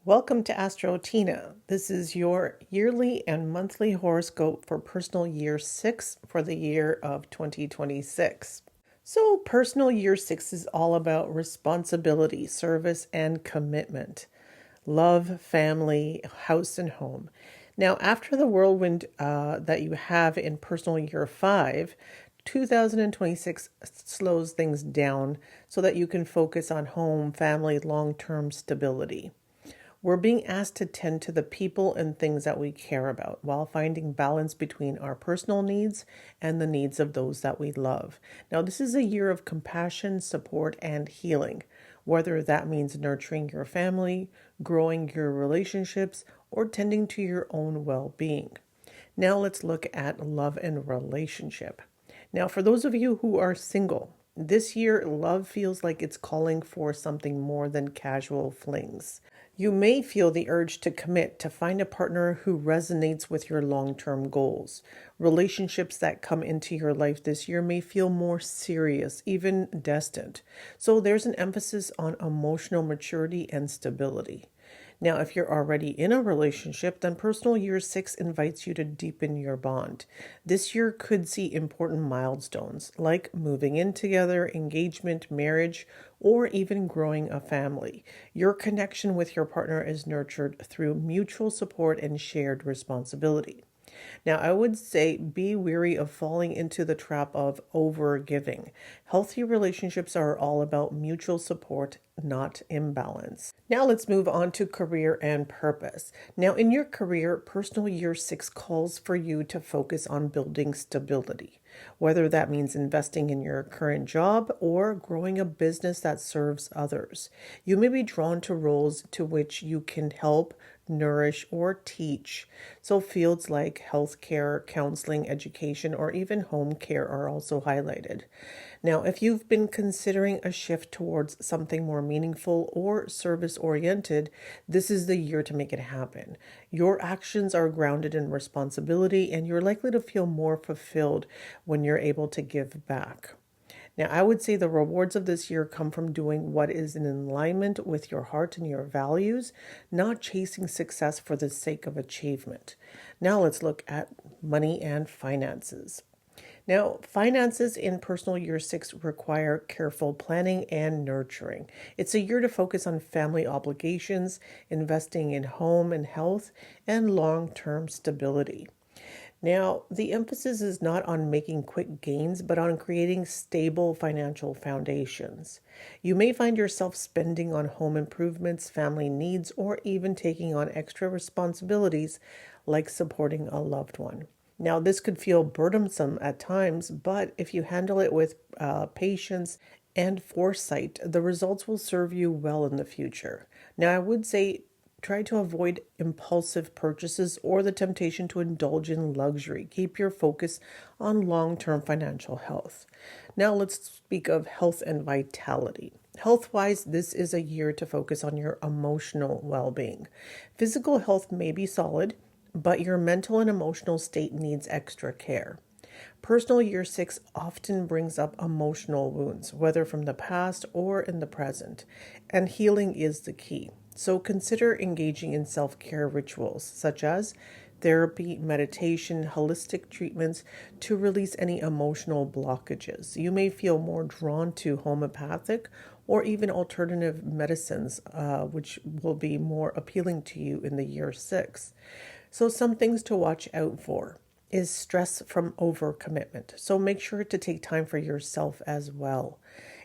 Welcome to Astro Tina. This is your yearly and monthly horoscope for personal year 6 for the year of 2026. So, personal year 6 is all about responsibility, service, and commitment. Love, family, house, and home. Now, after the whirlwind that you have in personal year 5, 2026 slows things down so that you can focus on home, family, long term stability. We're being asked to tend to the people and things that we care about while finding balance between our personal needs and the needs of those that we love. Now, this is a year of compassion, support, and healing, whether that means nurturing your family, growing your relationships, or tending to your own well being. Now, let's look at love and relationship. Now, for those of you who are single, this year love feels like it's calling for something more than casual flings. You may feel the urge to commit to find a partner who resonates with your long term goals. Relationships that come into your life this year may feel more serious, even destined. So there's an emphasis on emotional maturity and stability. Now, if you're already in a relationship, then personal year 6 invites you to deepen your bond. This year could see important milestones like moving in together, engagement, marriage, or even growing a family. Your connection with your partner is nurtured through mutual support and shared responsibility. Now, I would say be wary of falling into the trap of over giving. Healthy relationships are all about mutual support, not imbalance. Now, let's move on to career and purpose. Now, in your career, personal year 6 calls for you to focus on building stability, whether that means investing in your current job or growing a business that serves others. You may be drawn to roles to which you can help, nourish, or teach. So fields like healthcare, counseling, education, or even home care are also highlighted. Now, if you've been considering a shift towards something more meaningful or service oriented, this is the year to make it happen. Your actions are grounded in responsibility, and you're likely to feel more fulfilled when you're able to give back. Now, I would say the rewards of this year come from doing what is in alignment with your heart and your values, not chasing success for the sake of achievement. Now, let's look at money and finances. Now, finances in personal year 6 require careful planning and nurturing. It's a year to focus on family obligations, investing in home and health, and long term stability. Now, the emphasis is not on making quick gains, but on creating stable financial foundations. You may find yourself spending on home improvements, family needs, or even taking on extra responsibilities like supporting a loved one. Now, this could feel burdensome at times, but if you handle it with patience and foresight, the results will serve you well in the future. Now, I would say try to avoid impulsive purchases or the temptation to indulge in luxury. Keep your focus on long term financial health. Now, let's speak of health and vitality. Health wise, this is a year to focus on your emotional well being. Physical health may be solid, but your mental and emotional state needs extra care. Personal year 6 often brings up emotional wounds, whether from the past or in the present, and healing is the key. So consider engaging in self-care rituals such as therapy, meditation, holistic treatments to release any emotional blockages. You may feel more drawn to homeopathic or even alternative medicines, which will be more appealing to you in the year 6. So some things to watch out for is stress from overcommitment. So make sure to take time for yourself as well.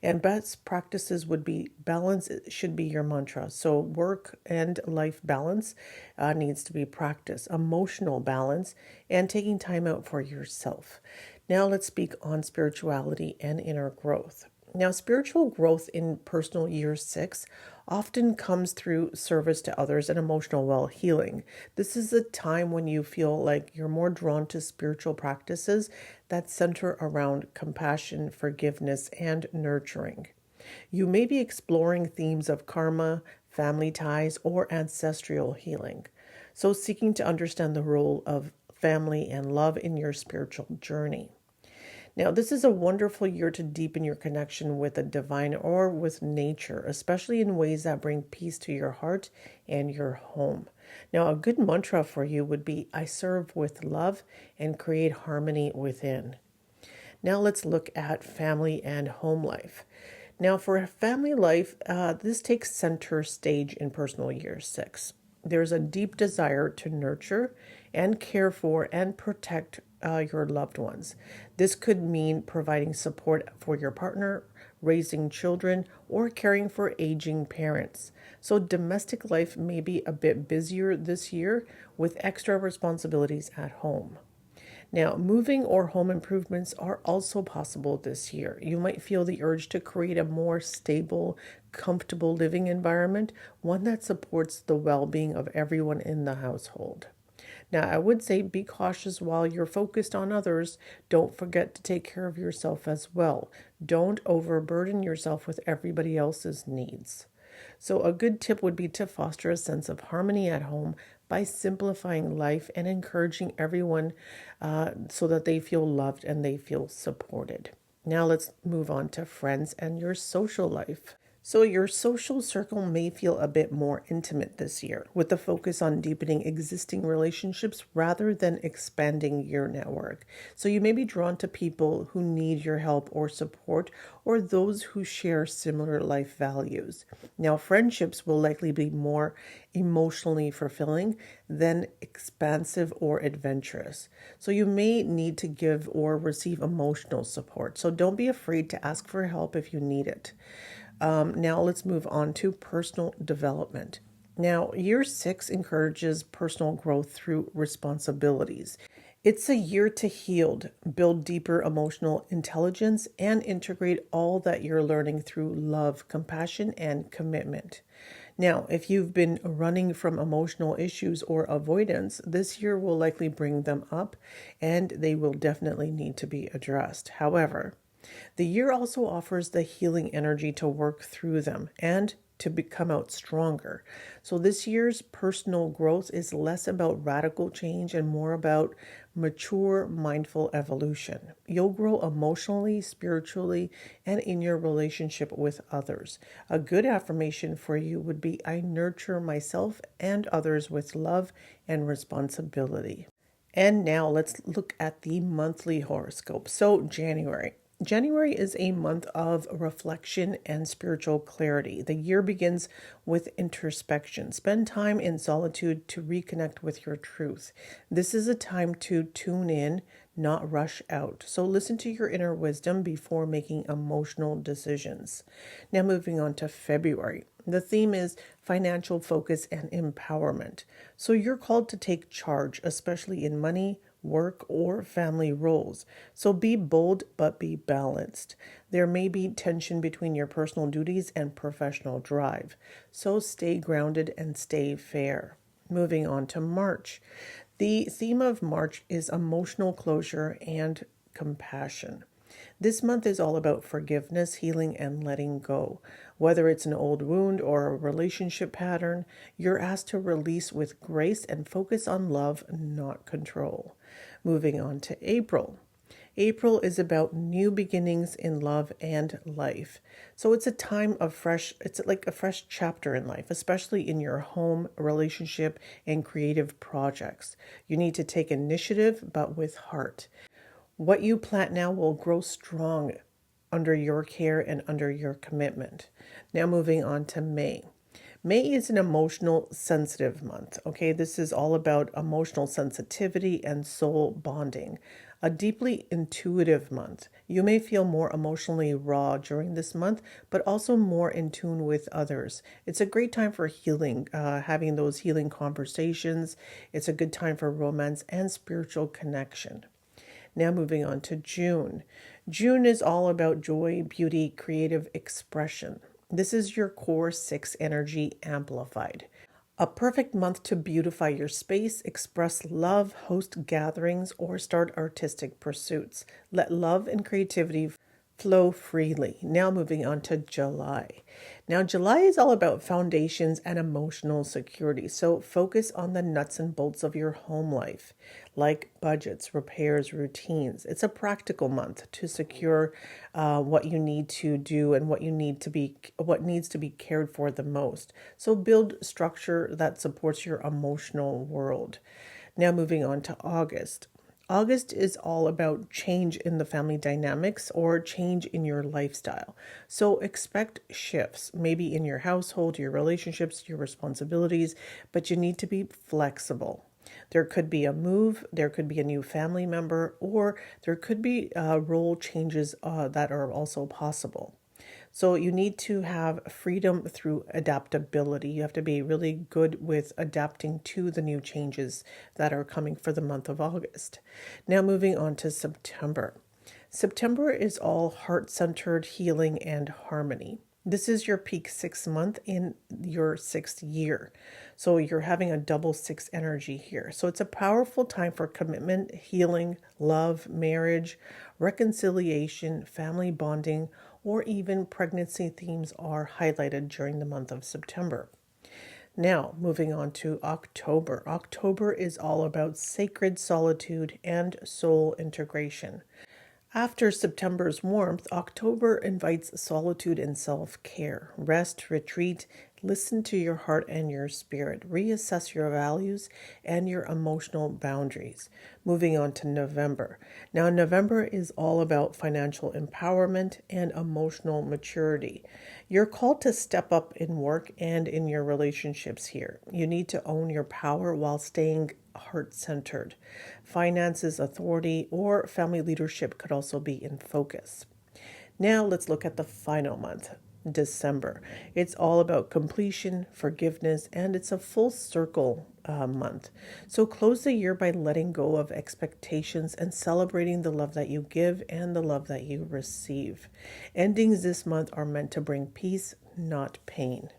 And best practices would be balance should be your mantra. So work and life balance needs to be practiced, emotional balance, and taking time out for yourself. Now let's speak on spirituality and inner growth. Now, spiritual growth in personal year 6 often comes through service to others and emotional well healing. This is a time when you feel like you're more drawn to spiritual practices that center around compassion, forgiveness, and nurturing. You may be exploring themes of karma, family ties, or ancestral healing. So, seeking to understand the role of family and love in your spiritual journey. Now, this is a wonderful year to deepen your connection with the divine or with nature, especially in ways that bring peace to your heart and your home. Now, a good mantra for you would be I serve with love and create harmony within. Now, let's look at family and home life. Now, for family life, this takes center stage in personal year 6. There's a deep desire to nurture and care for and protect your loved ones. This could mean providing support for your partner, raising children, or caring for aging parents. So, domestic life may be a bit busier this year with extra responsibilities at home. Now, moving or home improvements are also possible this year. You might feel the urge to create a more stable, comfortable living environment, one that supports the well being of everyone in the household. Now, I would say be cautious while you're focused on others. Don't forget to take care of yourself as well. Don't overburden yourself with everybody else's needs. So, a good tip would be to foster a sense of harmony at home by simplifying life and encouraging everyone so that they feel loved and they feel supported. Now, let's move on to friends and your social life. So, your social circle may feel a bit more intimate this year, with the focus on deepening existing relationships rather than expanding your network. So, you may be drawn to people who need your help or support, or those who share similar life values. Now, friendships will likely be more emotionally fulfilling than expansive or adventurous. So, you may need to give or receive emotional support. So, don't be afraid to ask for help if you need it. Now let's move on to personal development. Now, year 6 encourages personal growth through responsibilities. It's a year to heal, build deeper emotional intelligence, and integrate all that you're learning through love, compassion, and commitment. Now, if you've been running from emotional issues or avoidance, this year will likely bring them up and they will definitely need to be addressed. However, the year also offers the healing energy to work through them and to come out stronger. So, this year's personal growth is less about radical change and more about mature, mindful evolution. You'll grow emotionally, spiritually, and in your relationship with others. A good affirmation for you would be I nurture myself and others with love and responsibility. And now let's look at the monthly horoscope. So, January. January is a month of reflection and spiritual clarity. The year begins with introspection. Spend time in solitude to reconnect with your truth. This is a time to tune in, not rush out. So listen to your inner wisdom before making emotional decisions. Now, moving on to February. The theme is financial focus and empowerment. So you're called to take charge, especially in money, work, or family roles. So be bold, but be balanced. There may be tension between your personal duties and professional drive. So stay grounded and stay fair. Moving on to March. The theme of March is emotional closure and compassion. This month is all about forgiveness, healing, and letting go. Whether it's an old wound or a relationship pattern, you're asked to release with grace and focus on love, not control. Moving on to April. April is about new beginnings in love and life. So it's a time of it's like a fresh chapter in life, especially in your home, relationship, and creative projects. You need to take initiative, but with heart. What you plant now will grow strong under your care and under your commitment. Now, moving on to May. May is an emotional sensitive month. Okay, this is all about emotional sensitivity and soul bonding. A deeply intuitive month. You may feel more emotionally raw during this month, but also more in tune with others. It's a great time for healing, having those healing conversations. It's a good time for romance and spiritual connection. Now, moving on to June. June is all about joy, beauty, creative expression. This is your core 6 energy amplified. A perfect month to beautify your space, express love, host gatherings, or start artistic pursuits. Let love and creativity flow freely. Now moving on to July. Now, July is all about foundations and emotional security. So focus on the nuts and bolts of your home life, like budgets, repairs, routines. It's a practical month to secure what you need to do and what needs to be cared for the most. So build structure that supports your emotional world. Now moving on to August. August is all about change in the family dynamics or change in your lifestyle. So expect shifts, maybe in your household, your relationships, your responsibilities, but you need to be flexible. There could be a move, there could be a new family member, or there could be role changes that are also possible. So you need to have freedom through adaptability. You have to be really good with adapting to the new changes that are coming for the month of August. Now moving on to September. September is all heart-centered healing and harmony. This is your peak 6 month in your 6th year. So you're having a double 6 energy here. So it's a powerful time for commitment, healing, love, marriage, reconciliation, family bonding, or even pregnancy themes are highlighted during the month of September. Now, moving on to October. October is all about sacred solitude and soul integration. After September's warmth, October invites solitude and self-care. Rest, retreat, listen to your heart and your spirit. Reassess your values and your emotional boundaries. Moving on to November. Now, November is all about financial empowerment and emotional maturity. You're called to step up in work and in your relationships here. You need to own your power while staying heart-centered. Finances, authority, or family leadership could also be in focus. Now let's look at the final month, December. It's all about completion, forgiveness, and it's a full circle month. So close the year by letting go of expectations and celebrating the love that you give and the love that you receive. Endings this month are meant to bring peace, not pain.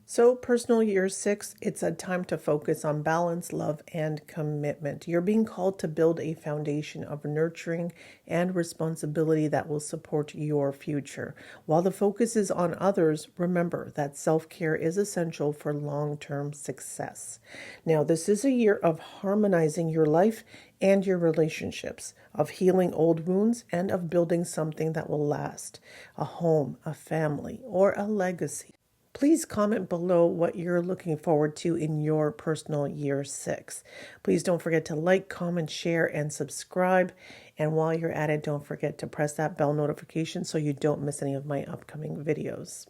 So personal year 6, it's a time to focus on balance, love, and commitment. You're being called to build a foundation of nurturing and responsibility that will support your future. While the focus is on others, remember that self-care is essential for long-term success. Now, this is a year of harmonizing your life and your relationships, of healing old wounds, and of building something that will last, a home, a family, or a legacy. Please comment below what you're looking forward to in your personal year 6. Please don't forget to like, comment, share, and subscribe. And while you're at it, don't forget to press that bell notification so you don't miss any of my upcoming videos.